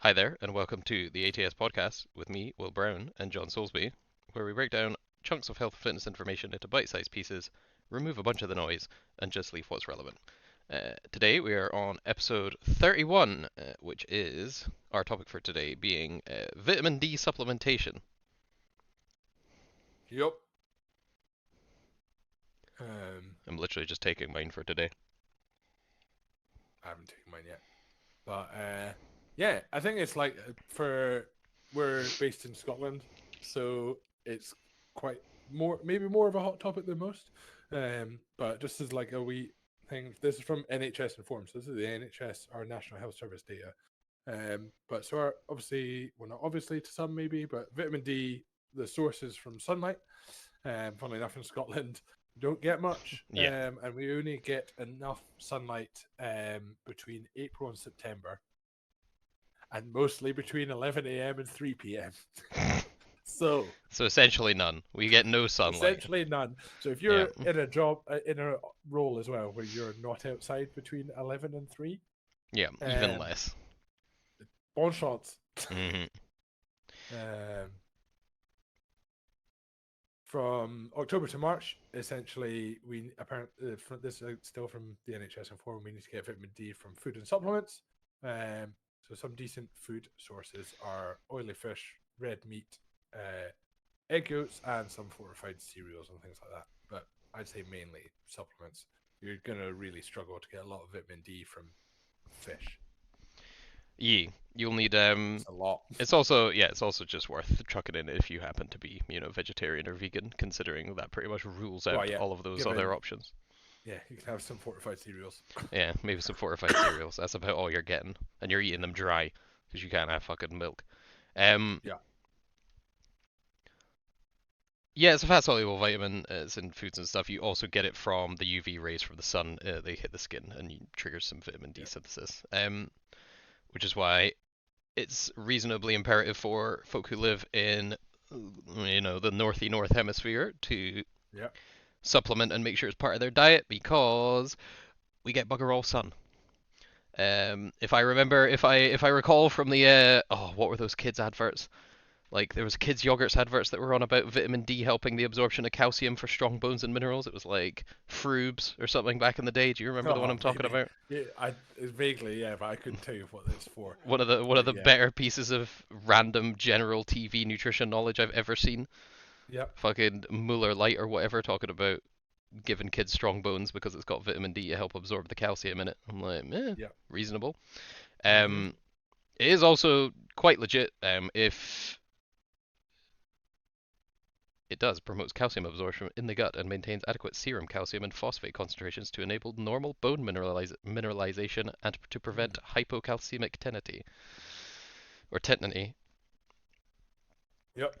Hi there, and welcome to the ATS podcast with me, Will Brown, and John Soulsby, where we break down chunks of health and fitness information into bite-sized pieces, remove a bunch of the noise, and just leave what's relevant. Today we are on episode 31, which is our topic for today being vitamin D supplementation. Yep. Um, I'm literally just taking mine for today. I haven't taken mine yet, but yeah, I think it's like for we're based in Scotland, so it's quite maybe more of a hot topic than most. But just as like a wee thing, this is from NHS Informs. This is the NHS, our National Health Service data. But so obviously, well, not obviously to some maybe, but vitamin D, the source is from sunlight. Funnily enough, in Scotland, we don't get much, Yeah. and we only get enough sunlight between April and September, and mostly between 11 a.m. and 3 p.m. So So essentially none. We get no sunlight. essentially none. So if Yeah. you're in a job, in a role as well where you're not outside between 11 and 3, Yeah, even um, less. bon chance. hmm Um, from October to March, essentially, we apparently this is still from the NHS Inform. We need to get vitamin D from food and supplements. So some decent food sources are oily fish, red meat, egg yolks, and some fortified cereals and things like that. But I'd say mainly supplements. You're gonna really struggle to get a lot of vitamin D from fish. Yeah, you'll need It's a lot. it's also just worth chucking in if you happen to be, vegetarian or vegan, considering that pretty much rules Well, out yeah, all of those other given options. you can have some fortified cereals. Yeah, maybe some fortified cereals. That's about all you're getting, and you're eating them dry because you can't have fucking milk. Um, Yeah, yeah, it's a fat soluble vitamin. It's in foods and stuff. You also get it from the UV rays from the sun. They hit the skin and you trigger some vitamin D yeah, synthesis. Which is why it's reasonably imperative for folk who live in the north hemisphere to yeah. supplement and make sure it's part of their diet because we get bugger all sun. If I remember, if I recall from the what were those kids adverts? Like there was kids yogurts adverts that were on about vitamin D helping the absorption of calcium for strong bones and minerals. It was like Froobs or something back in the day. Do you remember the one Oh, I'm talking maybe. about? Yeah, I vaguely, yeah, but I couldn't tell you what it's for. One of But the yeah, better pieces of random general TV nutrition knowledge I've ever seen. yep. Fucking Muller Light or whatever talking about giving kids strong bones because it's got vitamin D to help absorb the calcium in it. I'm like, Yep. reasonable. Mm-hmm. Um, it is also quite legit. If it does promotes calcium absorption in the gut and maintains adequate serum calcium and phosphate concentrations to enable normal bone mineralization and to prevent Mm. hypocalcemic tenity or tetany. Yep.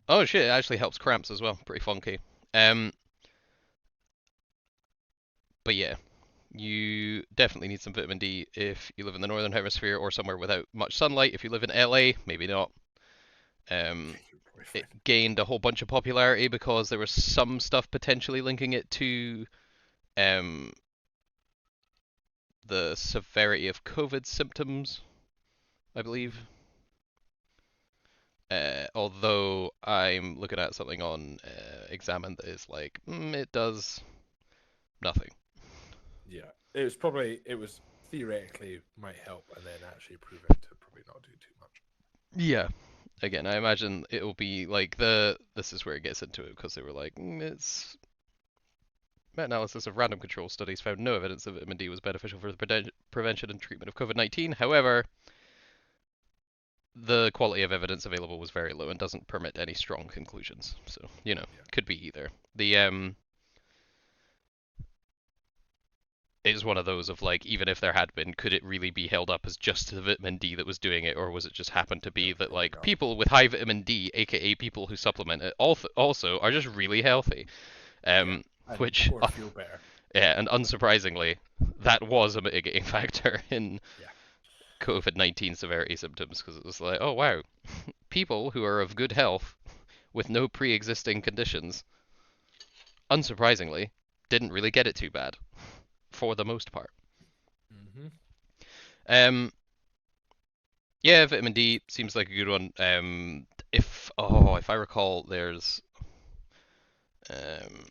Oh shit! It actually helps cramps as well. Pretty funky. Um, but yeah, you definitely need some vitamin D if you live in the northern hemisphere or somewhere without much sunlight. If you live in LA, maybe not. Yeah, Um, you're probably it fine. gained a whole bunch of popularity because there was some stuff potentially linking it to um, the severity of COVID symptoms, I believe. Mm. Although I'm looking at something on Examine that is like, it does nothing. Yeah, it was theoretically might help, and then actually proven to probably not do too much. Yeah. Again, I imagine it will be like this is where it gets into it because they were like, it's meta-analysis of random control studies found no evidence that vitamin D was beneficial for the prevention and treatment of COVID-19. However, the quality of evidence available was very low and doesn't permit any strong conclusions. So, Yeah. could be either. The It is one of those of like, even if there had been, could it really be held up as just the vitamin D that was doing it, or was it just happened to be No, that probably like not. people with high vitamin D, aka people who supplement it, also are just really healthy? Yeah, Um, and which or feel better. yeah, and unsurprisingly, that was a mitigating factor in Yeah. COVID-19 severity symptoms because it was like, oh wow, people who are of good health with no pre-existing conditions, unsurprisingly, didn't really get it too bad for the most part. Mm-hmm. Um, Yeah, vitamin D seems like a good one. If I recall, there's um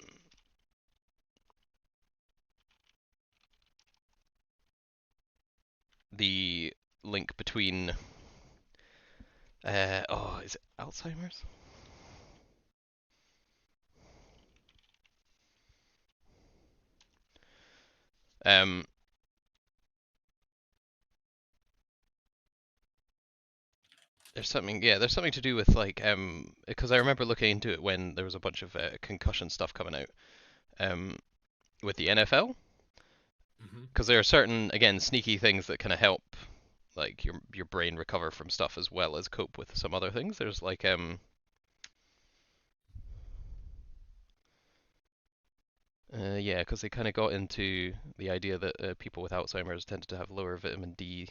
the link between is it Alzheimer's? Um, there's something to do with like because I remember looking into it when there was a bunch of concussion stuff coming out with the NFL, Hmm. because there are certain again sneaky things that kind of help like your brain recover from stuff as well as cope with some other things. There's like yeah, because they kind of got into the idea that people with Alzheimer's tended to have lower vitamin D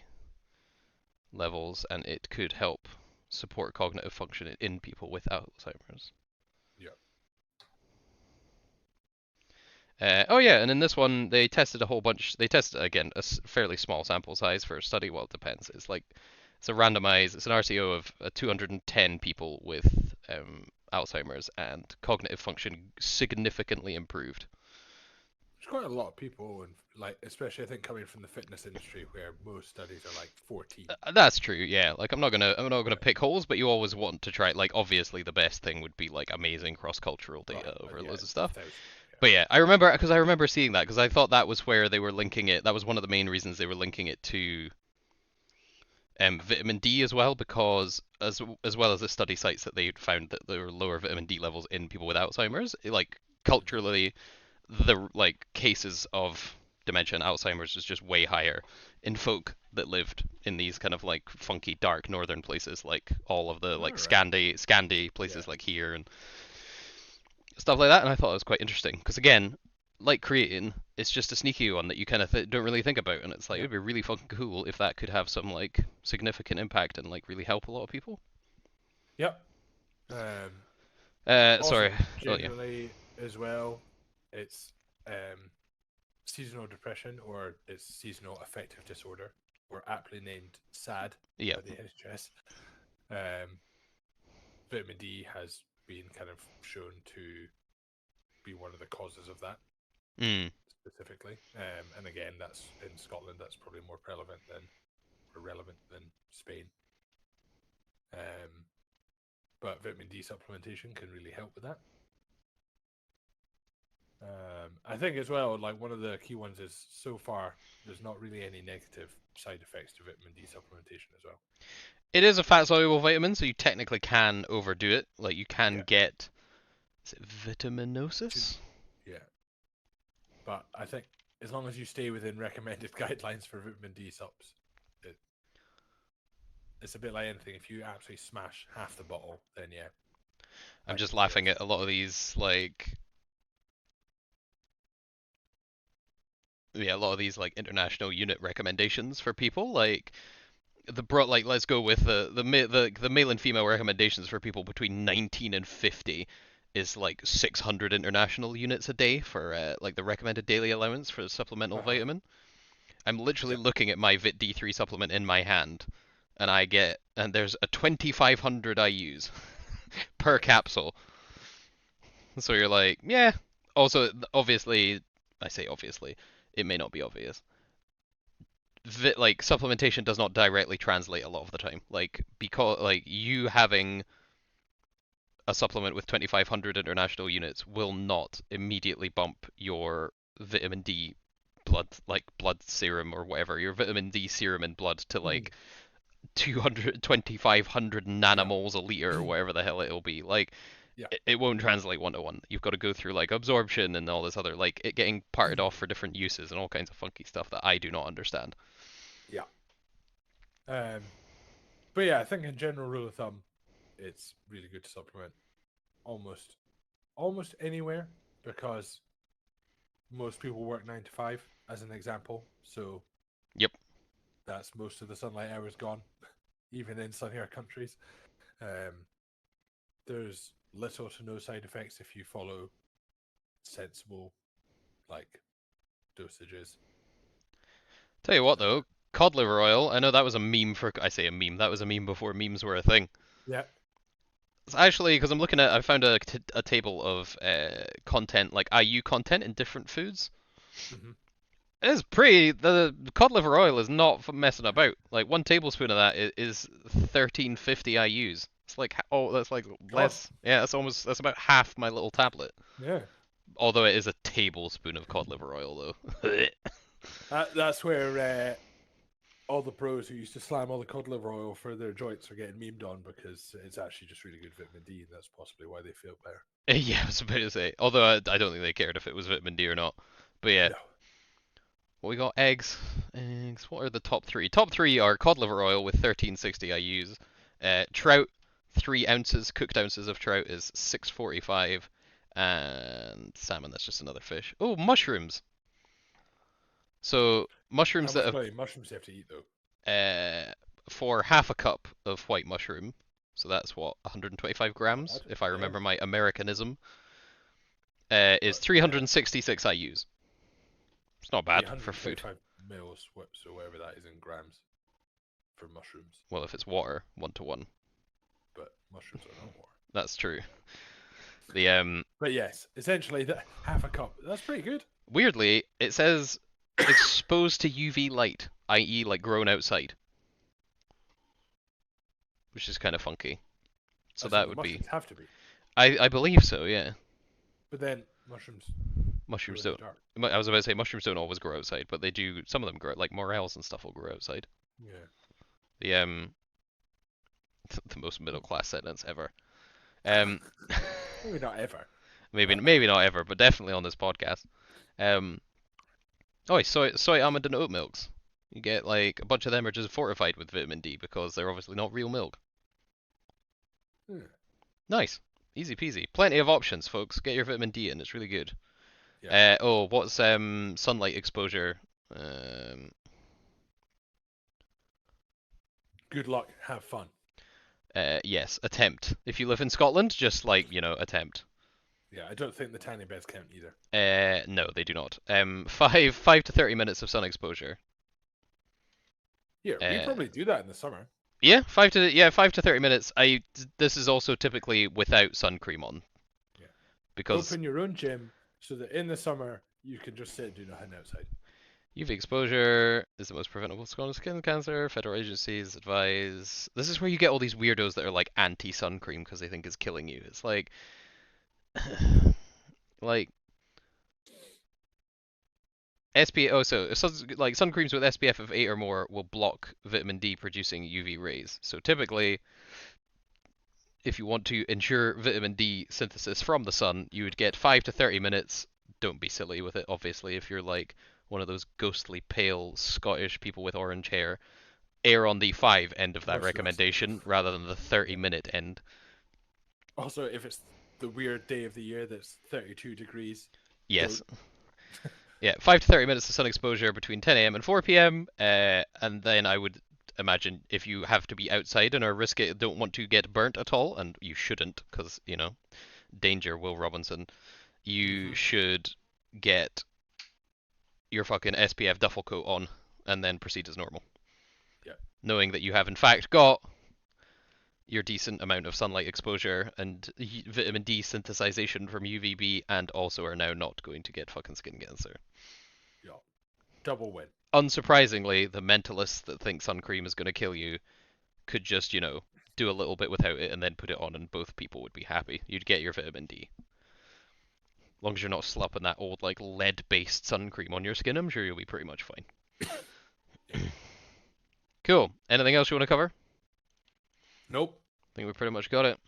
levels, and it could help support cognitive function in people with Alzheimer's. Yeah. Oh yeah, and in this one they tested a whole bunch. They tested again a fairly small sample size for a study. Well, it depends. It's a randomized. It's an RCO of 210 people with Alzheimer's, and cognitive function significantly improved. There's quite a lot of people, and like especially I think coming from the fitness industry, where most studies are like 14. That's true. Yeah, like I'm not gonna But pick holes, but you always want to try. Like obviously the best thing would be like amazing cross-cultural oh, data over yeah, loads of a stuff. thousand. But yeah, I remember seeing that because I thought that was where they were linking it. That was one of the main reasons they were linking it to vitamin D as well, because as well as the study sites that they found that there were lower vitamin D levels in people with Alzheimer's. Like Mm-hmm. culturally, the like cases of dementia and Alzheimer's is just way higher in folk that lived in these kind of like funky dark northern places, like all of the All like right. Scandi Yeah. places like here and stuff like that. And I thought it was quite interesting because again, like creatine, it's just a sneaky one that you kind of don't really think about, and it's like Yeah. it'd be really fucking cool if that could have some like significant impact and like really help a lot of people. Yep. Um, Sorry. Also, Oh yeah. generally as well, it's seasonal depression or it's seasonal affective disorder, or aptly named SAD Yeah. by the NHS. Um, Vitamin D has been kind of shown to be one of the causes of that Mm. specifically. And again, that's in Scotland. That's probably more relevant than Spain. Um, but vitamin D supplementation can really help with that. I think as well, like one of the key ones is so far there's not really any negative side effects to vitamin D supplementation as well. It is a fat soluble vitamin, so you technically can overdo it. Like you can Yeah, get is it to, vitaminosis? yeah, but I think as long as you stay within recommended guidelines for vitamin D subs, it, it's a bit like anything. If you absolutely smash half the bottle, then yeah, I'm that just could be laughing devastating. at a lot of these like yeah, a lot of these like international unit recommendations for people. Like like let's go with the male and female recommendations for people between 19 and 50 is like 600 international units a day for like the recommended daily allowance for supplemental Uh huh. vitamin. I'm literally Yep. looking at my Vit D3 supplement in my hand, and there's a 2500 I use per Right. capsule. So you're like, yeah. Also, obviously, I say obviously, it may not be obvious. Like supplementation does not directly translate a lot of the time. Like because like you having a supplement with 2500 international units will not immediately bump your vitamin D blood serum or whatever your vitamin D serum in blood to Mm. like 200 2500 Yeah. nanomoles a liter or whatever the hell it'll be. Like Yeah. it won't translate one to one. You've got to go through like absorption and all this other like it getting parted off for different uses and all kinds of funky stuff that I do not understand. Yeah. Um, but yeah, I think in general rule of thumb, it's really good to supplement almost anywhere because most people work 9 to 5 as an example. So Yep. that's most of the sunlight hours gone, even in sunnier countries. Um, there's little to no side effects if you follow sensible like dosages. Tell you what Uh, though, Cod liver oil. I know that was a meme for. I say a meme. That was a meme before memes were a thing. Yeah. It's actually, because I'm looking at, I found a table of content, like IU content in different foods. Hmm. It's pretty. The cod liver oil is not messing about. Like 1 tablespoon of that is 1350 IU's. It's like that's like God. less. Yeah, that's about half my little tablet. Yeah. Although it is a tablespoon of cod liver oil though. That's where all the pros who used to slam all the cod liver oil for their joints are getting memed on because it's actually just really good vitamin D, and that's possibly why they feel better. Yeah, I was about to say. Although I don't think they cared if it was vitamin D or not. But yeah, No. what we got? Eggs. Eggs. What are the top three? Top three are cod liver oil with 1360 IU's. Trout, 3 ounces, cooked ounces of trout is 645. And salmon, that's just another fish. Oh, mushrooms. So How mushrooms that much have bloody mushrooms do you have to eat though? for half a cup of white mushroom. So that's what 125 Not grams, bad. if I Yeah. remember my Americanism. Is But 366 IU's. It's not yeah, bad for food. 125 mils, so whatever that is in grams for mushrooms. Well, if it's water, 1 to 1. But mushrooms are not water. That's true. The But yes, essentially that half a cup. That's pretty good. weirdly, it says exposed to UV light, i.e., like grown outside, which is kind of funky. So So that the would be, mushrooms have to be. I believe so, yeah. But then mushrooms grow Mushrooms in the don't. dark. I was about to say mushrooms don't always grow outside, but they do. Some of them grow, like morels and stuff, will grow outside. Yeah. The the most middle class sentence ever. Um, Maybe not ever. maybe not ever, but definitely on this podcast. Um, oh, soy almond and oat milks. You get like a bunch of them are just fortified with vitamin D because they're obviously not real milk. Yeah. Nice, easy peasy. Plenty of options, folks. Get your vitamin D in. It's really good. Yeah. Oh, what's sunlight exposure? Um, Good luck. Have fun. yes, attempt. If you live in Scotland, just like attempt. Yeah, I don't think the tiny beds count either. No, they do not. 5 to 30 minutes of sun exposure. Yeah, we Uh, probably do that in the summer. yeah, 5 to 30 minutes. This is also typically without sun cream on Yeah. because Open your own gym so that in the summer you can just sit and do nothing outside. UV exposure is the most preventable cause of skin cancer. Federal agencies advise. This is where you get all these weirdos that are like anti-sun cream because they think it's killing you. It's like, like SPF. Also, like sun creams with SPF of 8 or more will block vitamin D producing UV rays. So typically, if you want to ensure vitamin D synthesis from the sun, you would get 5 to 30 minutes. Don't be silly with it, obviously, if you're like one of those ghostly pale Scottish people with orange hair. Err on the 5 end of that Most of us. recommendation rather than the 30-minute end. Also, if it's the weird day of the year that's 32 degrees, Yes. don't. Yeah, 5 to 30 minutes of sun exposure between 10 a.m. and 4 p.m. And then I would imagine if you have to be outside and are don't want to get burnt at all, and you shouldn't, because danger, Will Robinson. You Mhm. should get your fucking SPF duffel coat on, and then proceed as normal. Yeah. Knowing that you have in fact got your decent amount of sunlight exposure and vitamin D synthesization from UVB, and also are now not going to get fucking skin cancer. Yeah. Double win. Unsurprisingly, the mentalists that think sun cream is going to kill you could just, do a little bit without it and then put it on, and both people would be happy. You'd get your vitamin D. As long as you're not slapping that old, like, lead-based sun cream on your skin, I'm sure you'll be pretty much fine. Yeah. Cool. Anything else you want to cover? Nope. I think we pretty much got it.